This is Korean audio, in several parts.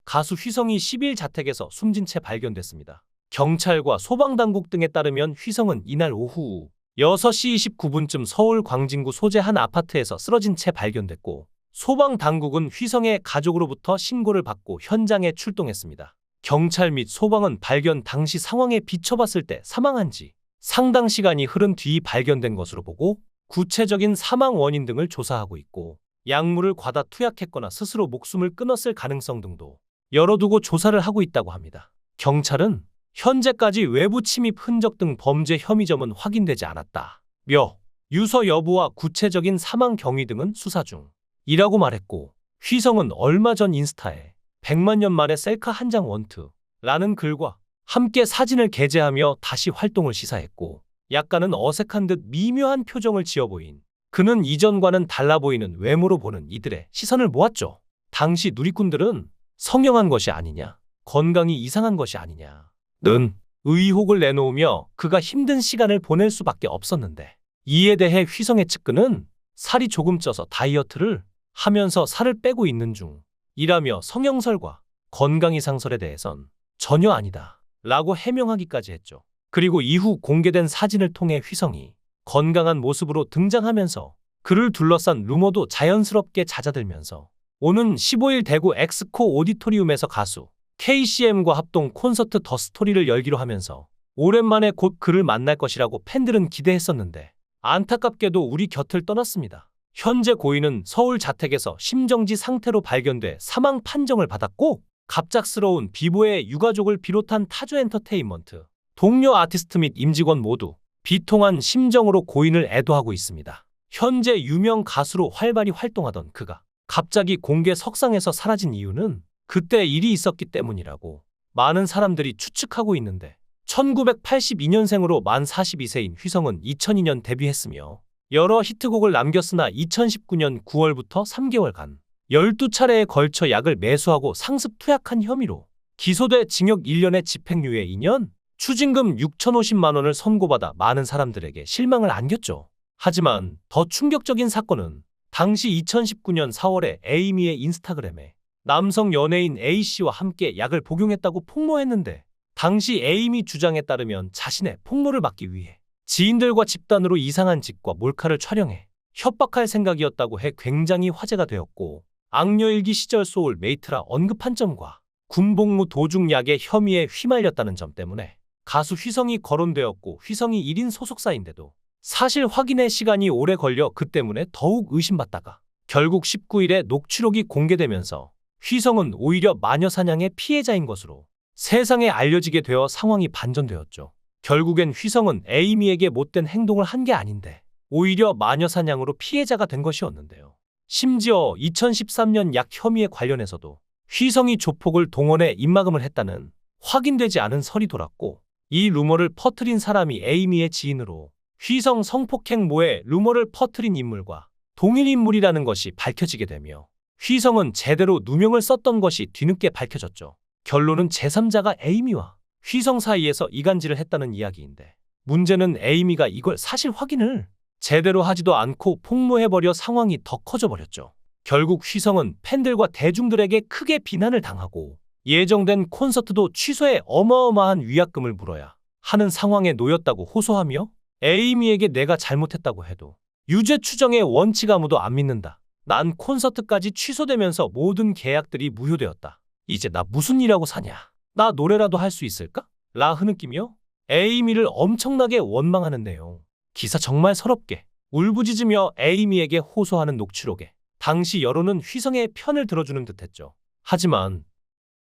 가수 휘성이 10일 자택에서 숨진 채 발견됐습니다. 경찰과 소방당국 등에 따르면 휘성은 이날 오후 6시 29분쯤 서울 광진구 소재 한 아파트에서 쓰러진 채 발견됐고, 소방당국은 휘성의 가족으로부터 신고를 받고 현장에 출동했습니다. 경찰 및 소방은 발견 당시 상황에 비춰봤을 때 사망한 지 상당 시간이 흐른 뒤 발견된 것으로 보고 구체적인 사망 원인 등을 조사하고 있고, 약물을 과다 투약했거나 스스로 목숨을 끊었을 가능성 등도 열어두고 조사를 하고 있다고 합니다. 경찰은 현재까지 외부 침입 흔적 등 범죄 혐의점은 확인되지 않았다며 유서 여부와 구체적인 사망 경위 등은 수사 중이라고 말했고, 휘성은 얼마 전 인스타에 100만 년 만에 셀카 한 장 원트라는 글과 함께 사진을 게재하며 다시 활동을 시사했고, 약간은 어색한 듯 미묘한 표정을 지어 보인 그는 이전과는 달라 보이는 외모로 보는 이들의 시선을 모았죠. 당시 누리꾼들은 성형한 것이 아니냐, 건강이 이상한 것이 아니냐는 의혹을 내놓으며 그가 힘든 시간을 보낼 수밖에 없었는데, 이에 대해 휘성의 측근은 살이 조금 쪄서 다이어트를 하면서 살을 빼고 있는 중이라며 성형설과 건강 이상설에 대해선 전혀 아니다 라고 해명하기까지 했죠. 그리고 이후 공개된 사진을 통해 휘성이 건강한 모습으로 등장하면서 그를 둘러싼 루머도 자연스럽게 잦아들면서 오는 15일 대구 엑스코 오디토리움에서 가수 KCM과 합동 콘서트 더 스토리를 열기로 하면서 오랜만에 곧 그를 만날 것이라고 팬들은 기대했었는데, 안타깝게도 우리 곁을 떠났습니다. 현재 고인은 서울 자택에서 심정지 상태로 발견돼 사망 판정을 받았고, 갑작스러운 비보의 유가족을 비롯한 타조 엔터테인먼트, 동료 아티스트 및 임직원 모두 비통한 심정으로 고인을 애도하고 있습니다. 현재 유명 가수로 활발히 활동하던 그가 갑자기 공개 석상에서 사라진 이유는 그때 일이 있었기 때문이라고 많은 사람들이 추측하고 있는데, 1982년생으로 만 42세인 휘성은 2002년 데뷔했으며 여러 히트곡을 남겼으나 2019년 9월부터 3개월간 12차례에 걸쳐 약을 매수하고 상습 투약한 혐의로 기소돼 징역 1년에 집행유예 2년, 추징금 6,050만 원을 선고받아 많은 사람들에게 실망을 안겼죠. 하지만 더 충격적인 사건은 당시 2019년 4월에 에이미의 인스타그램에 남성 연예인 A씨와 함께 약을 복용했다고 폭로했는데, 당시 에이미 주장에 따르면 자신의 폭로를 막기 위해 지인들과 집단으로 이상한 짓과 몰카를 촬영해 협박할 생각이었다고 해 굉장히 화제가 되었고, 악녀일기 시절 소울메이트라 언급한 점과 군복무 도중 약의 혐의에 휘말렸다는 점 때문에 가수 휘성이 거론되었고, 휘성이 1인 소속사인데도 사실 확인에 시간이 오래 걸려 그 때문에 더욱 의심받다가 결국 19일에 녹취록이 공개되면서 휘성은 오히려 마녀사냥의 피해자인 것으로 세상에 알려지게 되어 상황이 반전되었죠. 결국엔 휘성은 에이미에게 못된 행동을 한 게 아닌데 오히려 마녀사냥으로 피해자가 된 것이었는데요. 심지어 2013년 약 혐의에 관련해서도 휘성이 조폭을 동원해 입막음을 했다는 확인되지 않은 설이 돌았고, 이 루머를 퍼뜨린 사람이 에이미의 지인으로 휘성 성폭행모의 루머를 퍼뜨린 인물과 동일 인물이라는 것이 밝혀지게 되며, 휘성은 제대로 누명을 썼던 것이 뒤늦게 밝혀졌죠. 결론은 제3자가 에이미와 휘성 사이에서 이간질을 했다는 이야기인데, 문제는 에이미가 이걸 사실 확인을 제대로 하지도 않고 폭로해버려 상황이 더 커져버렸죠. 결국 휘성은 팬들과 대중들에게 크게 비난을 당하고 예정된 콘서트도 취소해 어마어마한 위약금을 물어야 하는 상황에 놓였다고 호소하며, 에이미에게 내가 잘못했다고 해도 유죄 추정의 원칙 아무도 안 믿는다. 난 콘서트까지 취소되면서 모든 계약들이 무효되었다. 이제 나 무슨 일하고 사냐? 나 노래라도 할 수 있을까? 라 흐느끼며 에이미를 엄청나게 원망하는 내용. 기사 정말 서럽게 울부짖으며 에이미에게 호소하는 녹취록에 당시 여론은 휘성의 편을 들어주는 듯했죠. 하지만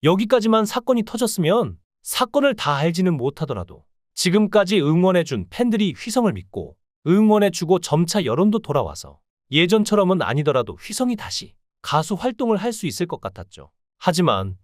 여기까지만 사건이 터졌으면 사건을 다 알지는 못하더라도 지금까지 응원해준 팬들이 휘성을 믿고 응원해주고 점차 여론도 돌아와서 예전처럼은 아니더라도 휘성이 다시 가수 활동을 할 수 있을 것 같았죠. 하지만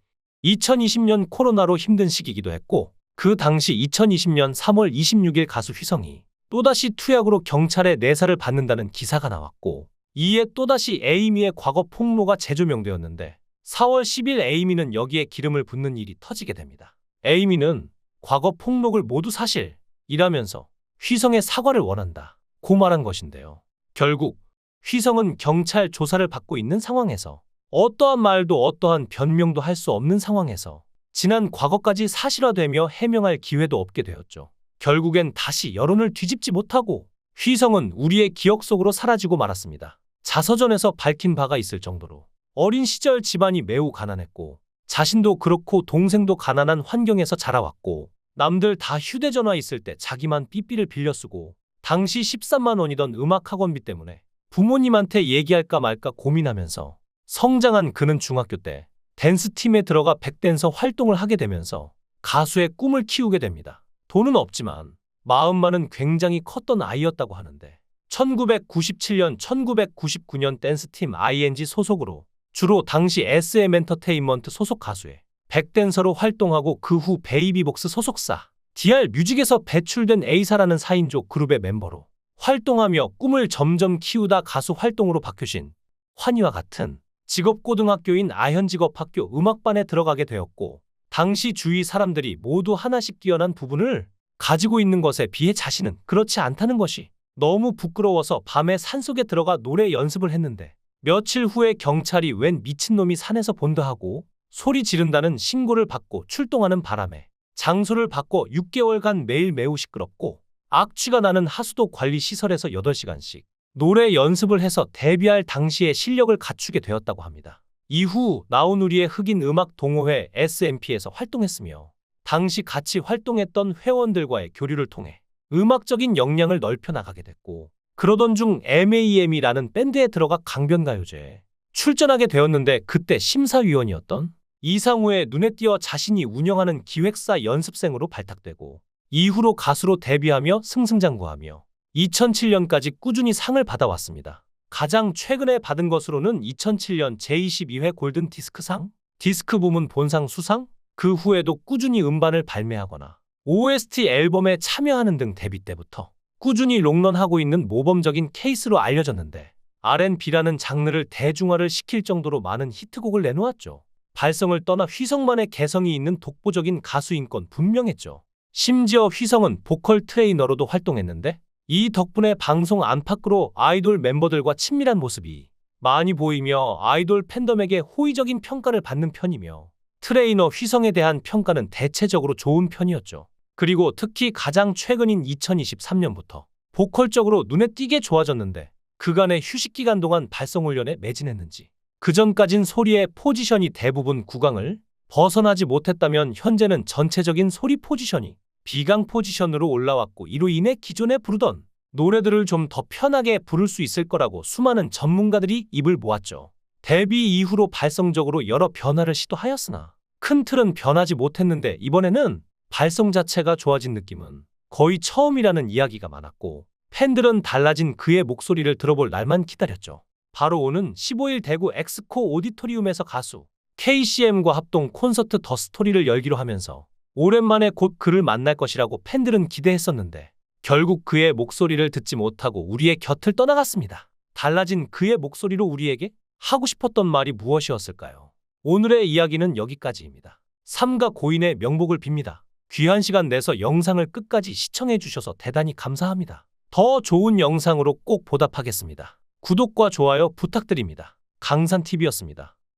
2020년 코로나로 힘든 시기이기도 했고, 그 당시 2020년 3월 26일 가수 휘성이 또다시 투약으로 경찰에 내사를 받는다는 기사가 나왔고, 이에 또다시 에이미의 과거 폭로가 재조명되었는데 4월 10일 에이미는 여기에 기름을 붓는 일이 터지게 됩니다. 에이미는 과거 폭로를 모두 사실이라면서 휘성의 사과를 원한다고 말한 것인데요. 결국 휘성은 경찰 조사를 받고 있는 상황에서 어떠한 말도 어떠한 변명도 할 수 없는 상황에서 지난 과거까지 사실화되며 해명할 기회도 없게 되었죠. 결국엔 다시 여론을 뒤집지 못하고 휘성은 우리의 기억 속으로 사라지고 말았습니다. 자서전에서 밝힌 바가 있을 정도로 어린 시절 집안이 매우 가난했고 자신도 그렇고 동생도 가난한 환경에서 자라왔고 남들 다 휴대전화 있을 때 자기만 삐삐를 빌려 쓰고 당시 13만 원이던 음악학원비 때문에 부모님한테 얘기할까 말까 고민하면서 성장한 그는 중학교 때 댄스팀에 들어가 백댄서 활동을 하게 되면서 가수의 꿈을 키우게 됩니다. 돈은 없지만 마음만은 굉장히 컸던 아이였다고 하는데 1997년, 1999년 댄스팀 ING 소속으로 주로 당시 SM 엔터테인먼트 소속 가수의 백댄서로 활동하고 그 후 베이비복스 소속사 DR 뮤직에서 배출된 A사라는 4인조 그룹의 멤버로 활동하며 꿈을 점점 키우다 가수 활동으로 바뀌신 환희와 같은 직업고등학교인 아현직업학교 음악반에 들어가게 되었고 당시 주위 사람들이 모두 하나씩 뛰어난 부분을 가지고 있는 것에 비해 자신은 그렇지 않다는 것이 너무 부끄러워서 밤에 산속에 들어가 노래 연습을 했는데 며칠 후에 경찰이 웬 미친놈이 산에서 본다 하고 소리 지른다는 신고를 받고 출동하는 바람에 장소를 바꿔 6개월간 매일 매우 시끄럽고 악취가 나는 하수도 관리시설에서 8시간씩 노래 연습을 해서 데뷔할 당시의 실력을 갖추게 되었다고 합니다. 이후 나온 우리의 흑인 음악 동호회 SMP에서 활동했으며 당시 같이 활동했던 회원들과의 교류를 통해 음악적인 역량을 넓혀 나가게 됐고 그러던 중 MAM이라는 밴드에 들어가 강변가요제에 출전하게 되었는데 그때 심사위원이었던 이상우의 눈에 띄어 자신이 운영하는 기획사 연습생으로 발탁되고 이후로 가수로 데뷔하며 승승장구하며 2007년까지 꾸준히 상을 받아왔습니다. 가장 최근에 받은 것으로는 2007년 제22회 골든디스크상, 디스크 부문 본상 수상, 그 후에도 꾸준히 음반을 발매하거나 OST 앨범에 참여하는 등 데뷔 때부터 꾸준히 롱런하고 있는 모범적인 케이스로 알려졌는데 R&B라는 장르를 대중화를 시킬 정도로 많은 히트곡을 내놓았죠. 발성을 떠나 휘성만의 개성이 있는 독보적인 가수인 건 분명했죠. 심지어 휘성은 보컬 트레이너로도 활동했는데 이 덕분에 방송 안팎으로 아이돌 멤버들과 친밀한 모습이 많이 보이며 아이돌 팬덤에게 호의적인 평가를 받는 편이며 트레이너 휘성에 대한 평가는 대체적으로 좋은 편이었죠. 그리고 특히 가장 최근인 2023년부터 보컬적으로 눈에 띄게 좋아졌는데 그간의 휴식 기간 동안 발성 훈련에 매진했는지 그전까진 소리의 포지션이 대부분 구강을 벗어나지 못했다면 현재는 전체적인 소리 포지션이 비강 포지션으로 올라왔고 이로 인해 기존에 부르던 노래들을 좀 더 편하게 부를 수 있을 거라고 수많은 전문가들이 입을 모았죠. 데뷔 이후로 발성적으로 여러 변화를 시도하였으나 큰 틀은 변하지 못했는데 이번에는 발성 자체가 좋아진 느낌은 거의 처음이라는 이야기가 많았고 팬들은 달라진 그의 목소리를 들어볼 날만 기다렸죠. 바로 오는 15일 대구 엑스코 오디토리움에서 가수 KCM과 합동 콘서트 더 스토리를 열기로 하면서 오랜만에 곧 그를 만날 것이라고 팬들은 기대했었는데 결국 그의 목소리를 듣지 못하고 우리의 곁을 떠나갔습니다. 달라진 그의 목소리로 우리에게 하고 싶었던 말이 무엇이었을까요? 오늘의 이야기는 여기까지입니다. 삼가 고인의 명복을 빕니다. 귀한 시간 내서 영상을 끝까지 시청해 주셔서 대단히 감사합니다. 더 좋은 영상으로 꼭 보답하겠습니다. 구독과 좋아요 부탁드립니다. 강산TV였습니다.